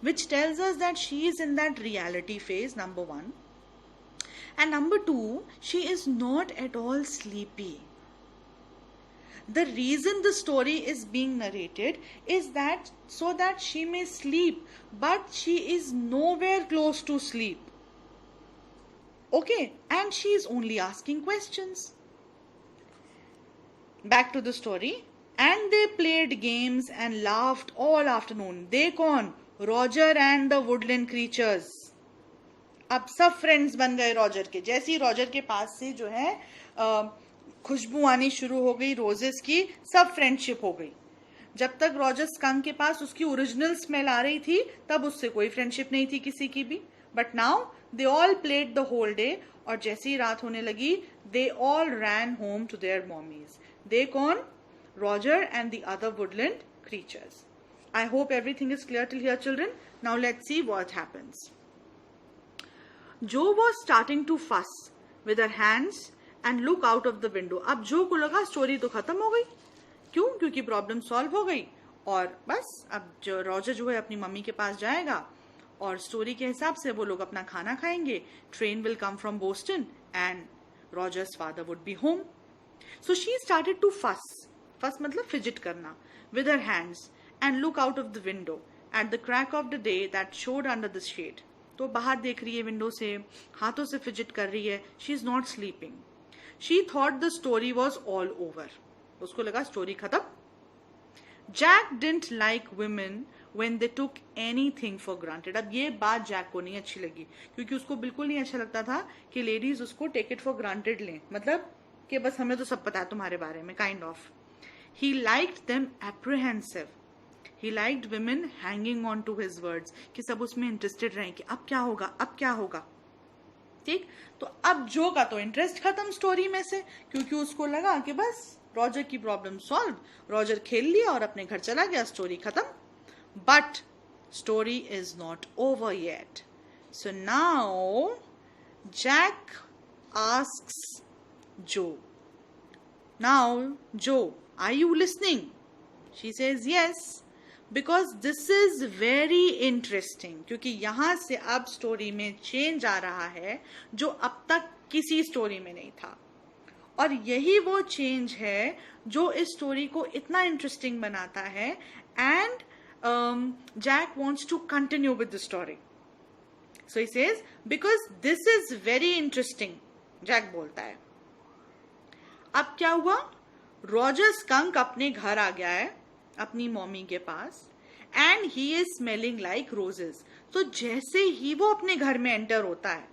which tells us that she is in that reality phase, number 1. And number 2, she is not at all sleepy. The reason the story is being narrated is that so that she may sleep, but she is nowhere close to sleep. Okay, and she is only asking questions. Back to the story. And they played games and laughed all afternoon. They कौन? Roger and the woodland creatures. अब सब friends बन गए Roger के. जैसे ही Roger के पास से जो है खुशबू आनी शुरू हो गई रोजेस की, सब फ्रेंडशिप हो गई. जब तक रॉजर स्कंक के पास उसकी ओरिजिनल स्मेल आ रही थी तब उससे कोई फ्रेंडशिप नहीं थी किसी की भी. But now they all played the whole day, और जैसे ही रात होने लगी they all ran home to their mommies. They कौन? Roger and the other woodland creatures. I hope everything is clear till here, children. Now let's see what happens. Jo was starting to fuss with her hands and look out of the window. अब जो को लगा story तो खत्म हो गई. क्यों? क्योंकि प्रॉब्लम सॉल्व हो गई और बस अब जो रॉजर जो है अपनी मम्मी के पास जाएगा और स्टोरी के हिसाब से वो लोग अपना खाना खाएंगे. Train will come from Boston and Roger's father would be home. So she started to fuss. Fuss मतलब फिजिट करना. with her hands and look out of the window at the crack of the day that showed under the shade. तो बाहर देख रही है window से, हाथों से फिजिट कर रही है. She is not sleeping. She thought the story was all over. उसको लगा स्टोरी खत्म. Jack didn't like women when they took anything for granted. अब ये बात जैक को नहीं अच्छी लगी क्योंकि उसको बिल्कुल नहीं अच्छा लगता था कि लेडीज उसको टेक इट फॉर ग्रांटेड लें. मतलब कि बस हमें तो सब पता है तुम्हारे बारे में, kind of. He liked them apprehensive. He liked women hanging on to his words. कि सब उसमें इंटरेस्टेड रहें कि अब क्या होगा, अब क्या होगा. ठीक. तो अब जो का तो इंटरेस्ट खत्म स्टोरी में से, क्योंकि उसको लगा कि बस रॉजर की प्रॉब्लम सॉल्व. रॉजर खेल लिया और अपने घर चला गया, स्टोरी खत्म. But story is not over yet. So now Jack asks Joe. Now Joe, are you listening? She says yes, because this is very interesting. क्योंकि यहाँ से अब स्टोरी में चेंज आ रहा है जो अब तक किसी स्टोरी में नहीं था. और यही वो चेंज है जो इस स्टोरी को इतना इंटरेस्टिंग बनाता है. And Jack wants to continue with the story. So he says because this is very interesting. Jack बोलता है. अब क्या हुआ? रॉजर स्कंक अपने घर आ गया है अपनी मम्मी के पास. And he is smelling like roses. तो जैसे ही वो अपने घर में एंटर होता है,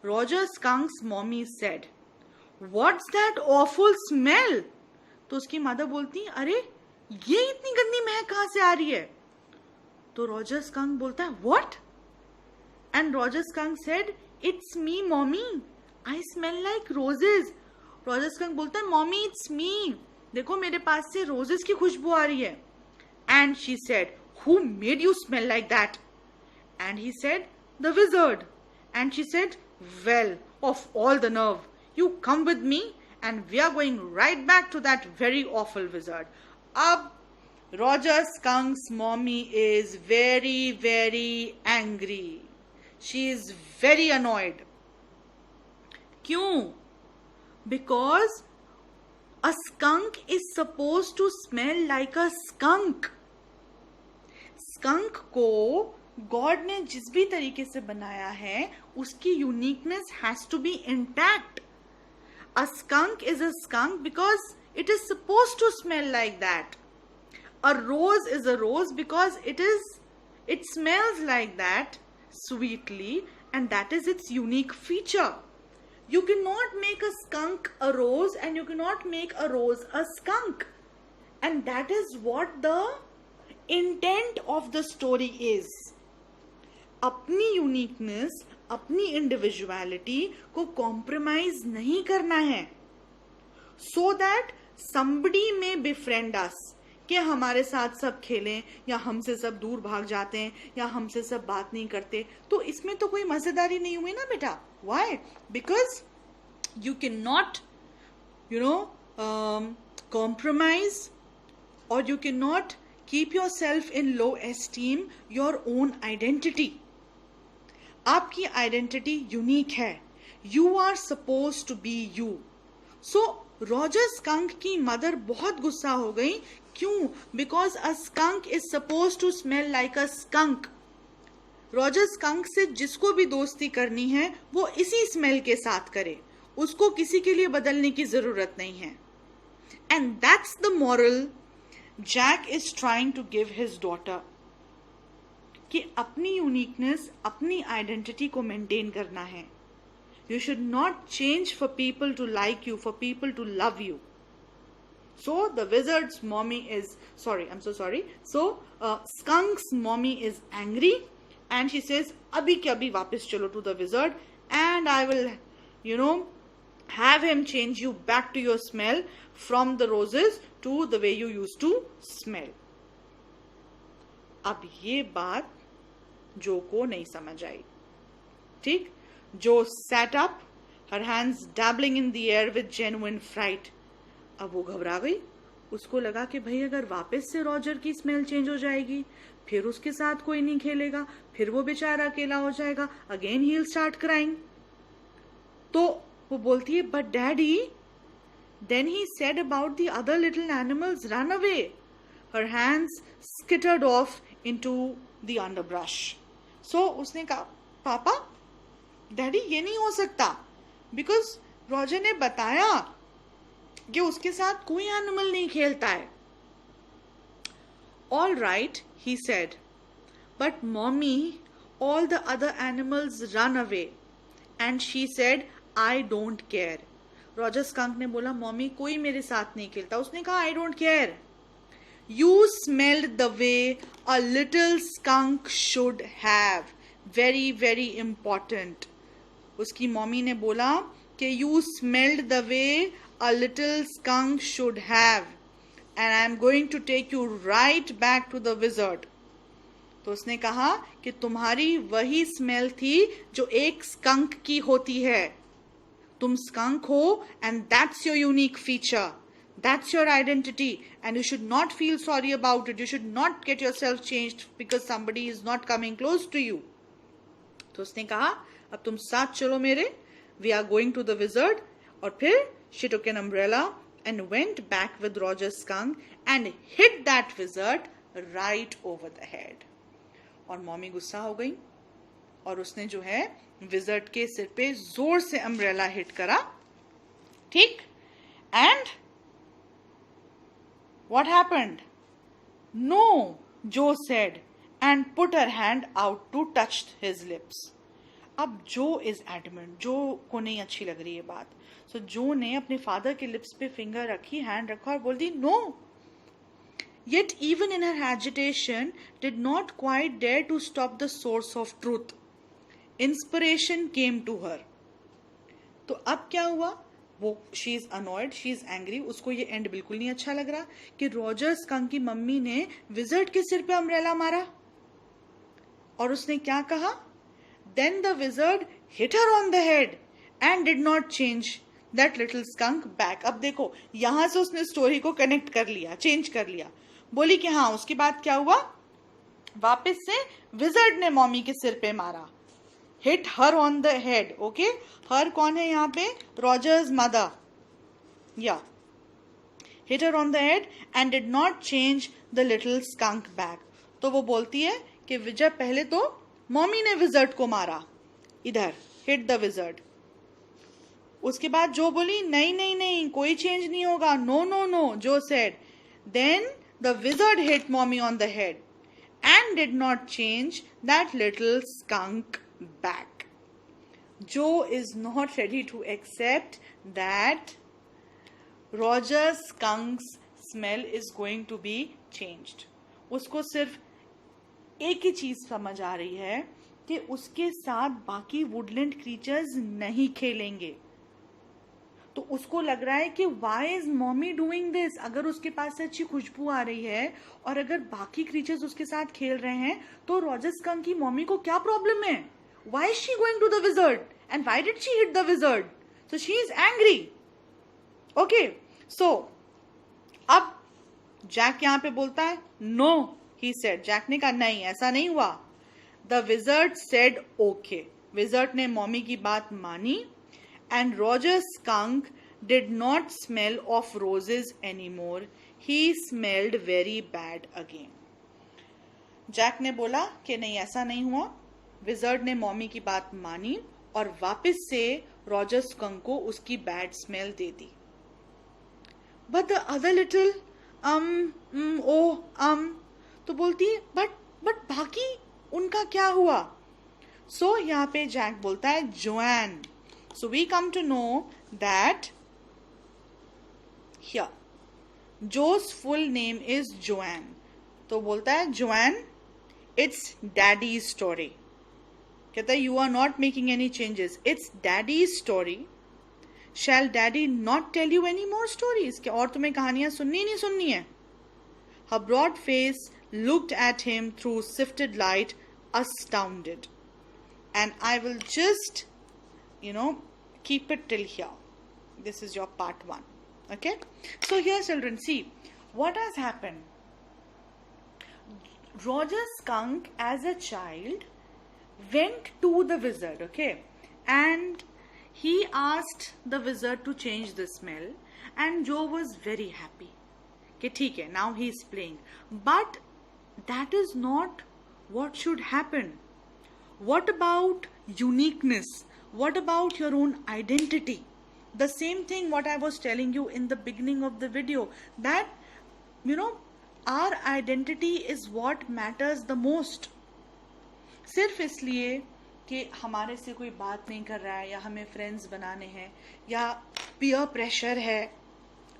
Roger Skunk's mommy said, what's that awful smell? तो उसकी मदर बोलती, अरे ये इतनी गंदी महक कहां से आ रही है? तो रॉजर स्कंक बोलता है, what? And Roger Skunk said, it's me mommy, I smell like roses. Roger Skunk बोलता है, मॉमी इट्स मी, देखो मेरे पास से रोजेस की खुशबू आ रही है. And she said, who made you smell like that? And he said, the wizard. And she said, well, of all the nerve, you come with me and we are going right back to that very awful wizard. Ab Roger Skunk's mommy is very, very angry. She is very annoyed. Kyun? Because a skunk is supposed to smell like a skunk. Skunk को God ने जिस भी तरीके से बनाया है उसकी uniqueness has to be intact. A skunk is a skunk because it is supposed to smell like that. A rose is a rose because it smells like that sweetly and that is its unique feature. You cannot make a skunk a rose and you cannot make a rose a skunk. And that is what the intent of the story is. अपनी uniqueness, अपनी individuality को compromise नहीं करना है, so that somebody may befriend us, कि हमारे साथ सब खेलें या हमसे सब दूर भाग जाते हैं या हमसे सब बात नहीं करते. तो इसमें तो कोई मजेदारी नहीं हुई ना बेटा. Why? Because you cannot, compromise, or you cannot keep yourself in low esteem your own identity. आपकी आइडेंटिटी यूनिक है. You are supposed to be you. So Roger skunk की मदर बहुत गुस्सा हो गई. क्यों? Because a skunk is supposed to smell like a skunk. Roger skunk से जिसको भी दोस्ती करनी है वो इसी स्मेल के साथ करे, उसको किसी के लिए बदलने की जरूरत नहीं है. And that's the moral Jack is trying to give his daughter, कि अपनी यूनिकनेस, अपनी आइडेंटिटी को मेंटेन करना है. You should not change for people to like you, for people to love you. So the wizard's mommy is I'm so sorry. So Skunk's mommy is angry and she says, "Abhi ke abhi वापस चलो to the wizard and I will, have him change you back to your smell from the roses to the way you used to smell." अब ये बात जो को नहीं समझ आई. ठीक? जो sat up, her hands dabbling in the air with genuine fright. अब वो घबरा गई. उसको लगा कि भाई अगर वापस से रॉजर की स्मेल चेंज हो जाएगी, फिर उसके साथ कोई नहीं खेलेगा, फिर वो बेचारा अकेला हो जाएगा. Again he will start crying. तो वो बोलती है, but daddy, then he said about the other little animals run away. Her hands skittered off into the underbrush. So उसने कहा, पापा, डैडी ये नहीं हो सकता, बिकॉज रॉजर ने बताया कि उसके साथ कोई एनिमल नहीं खेलता है. All right, he said, but mommy, all the other animals run away. And she said, I don't care. Roger Skunk ने बोला, मॉमी कोई मेरे साथ नहीं खेलता. उसने कहा, आई don't care. You smelled the way a little skunk should have. Very very important. उसकी मॉमी ने बोला कि you smelled the way a little skunk should have, and I am going to take you right back to the wizard. तो उसने कहा कि तुम्हारी वही स्मेल थी जो एक स्कंक की होती है. तुम स्कंक हो and that's your unique feature. That's your identity and you should not feel sorry about it. You should not get yourself changed because somebody is not coming close to you. तो उसने कहा, अब तुम साथ चलो मेरे. We are going to the wizard. और फिर She took an umbrella and went back with Roger's skunk and hit that wizard right over the head. और मॉमी गुस्सा हो गई और उसने जो है विजर्ड के सिर पे जोर से अम्ब्रेला हिट करा. ठीक. And what happened? No, Jo said and put her hand out to touch his lips. अब जो इज एडमेंट, जो को नहीं अच्छी लग रही है बात. सो जो ने अपने फादर के लिप्स पे फिंगर रखी, हैंड रखा और बोल दी no. Yet even in her agitation did not quite dare to stop the source of truth. Inspiration came to her. तो अब क्या हुआ? वो she is annoyed, she is angry. उसको ये एंड बिल्कुल नहीं अच्छा लग रहा कि रॉजर स्कंक की मम्मी ने विजर्ड के सिर पे अम्ब्रेला मारा. और उसने क्या कहा? Then the wizard hit her on the head and did not change that little skunk back. अब देखो यहां से उसने स्टोरी को कनेक्ट कर लिया, चेंज कर लिया. बोली कि हाँ, उसके बाद क्या हुआ? वापस से विजर्ड ने मॉमी के सिर पे मारा. Hit her on the head. Okay, her कौन है यहाँ पे? Roger's mother. या hit her on the head and did not change the little skunk back. तो वो बोलती है कि विजय पहले तो मॉमी ने विजर्ड को मारा, इधर हिट द विजर्ड. उसके बाद जो बोली नहीं नहीं नहीं, कोई चेंज नहीं होगा. No no no, Jo said. Then the wizard hit mommy on the head and did not change that little skunk back. Joe is not ready to accept that Roger's skunk's smell is going to be changed. उसको सिर्फ एक ही चीज समझ आ रही है कि उसके साथ बाकी वुडलैंड क्रीचर्स नहीं खेलेंगे. तो उसको लग रहा है कि why is mommy doing this. अगर उसके पास से अच्छी खुशबू आ रही है और अगर बाकी क्रीचर्स उसके साथ खेल रहे हैं तो रॉजर स्कंक की मॉमी को क्या प्रॉब्लम है? Why is she going to the wizard and why did she hit the wizard? So she is angry. Okay, so अब जैक यहां पे बोलता है नो, ही सेड. जैक ने कहा नहीं, ऐसा नहीं हुआ. The wizard said okay. Wizard ने मॉमी की बात मानी. And Roger's skunk did not smell of roses anymore. He smelled very bad again. Jack ने बोला कि नहीं, ऐसा नहीं हुआ. विजर्ड ने मॉमी की बात मानी और वापस से रॉजर स्कंक को उसकी bad smell they the. But the other little तो बोलती है बट बाकी उनका क्या हुआ? So यहाँ पे जैक बोलता है Dwayne. So we come to know that here Joe's full name is Joanne. तो बोलता है Joanne, it's daddy's story. कहता है you are not making any changes. It's daddy's story. Shall daddy not tell you any more stories? कि और तुम्हें कहानियां सुननी नहीं सुननी है? Her broad face looked at him through sifted light, astounded. And I will just keep it till here. This is your part 1. Okay, so here children, see what has happened. Roger Skunk as a child went to the wizard, okay, and he asked the wizard to change the smell, and Joe was very happy. Okay, ठीक है, now he is playing. But that is not what should happen. What about uniqueness? What about your own identity? The same thing what I was telling you in the beginning of the video, that our identity is what matters the most. सिर्फ इसलिए कि हमारे से कोई बात नहीं कर रहा है या हमें फ्रेंड्स बनाने हैं या पीयर प्रेशर है,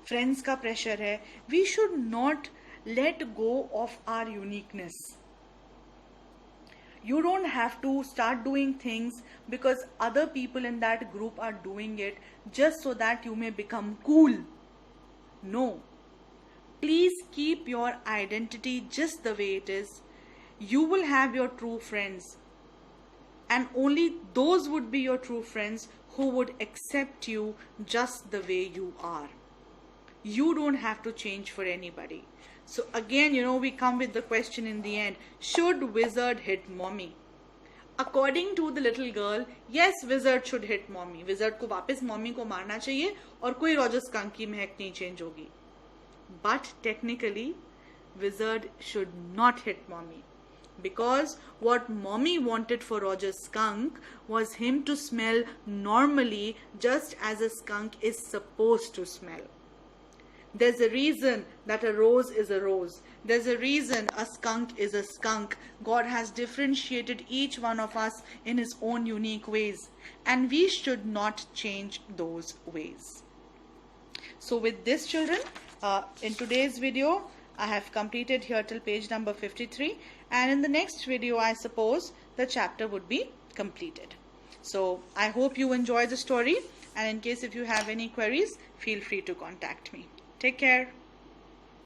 फ्रेंड्स का प्रेशर है, we should not let go of our uniqueness. You don't have to start doing things because other people in that group are doing it just so that you may become cool. No. Please keep your identity just the way it is. You will have your true friends. And only those would be your true friends who would accept you just the way you are. You don't have to change for anybody. So again, we come with the question in the end. Should wizard hit mommy? According to the little girl, yes, wizard should hit mommy. Wizard को वापस mommy को मारना चाहिए और कोई Roger skunk की महक नहीं change होगी. But technically, wizard should not hit mommy. Because what mommy wanted for Roger skunk was him to smell normally, just as a skunk is supposed to smell. There's a reason that a rose is a rose. There's a reason a skunk is a skunk. God has differentiated each one of us in his own unique ways, and we should not change those ways. So with this, children, in today's video, I have completed here till page number 53, and in the next video, I suppose the chapter would be completed. So I hope you enjoy the story, and in case if you have any queries, feel free to contact me. Take care.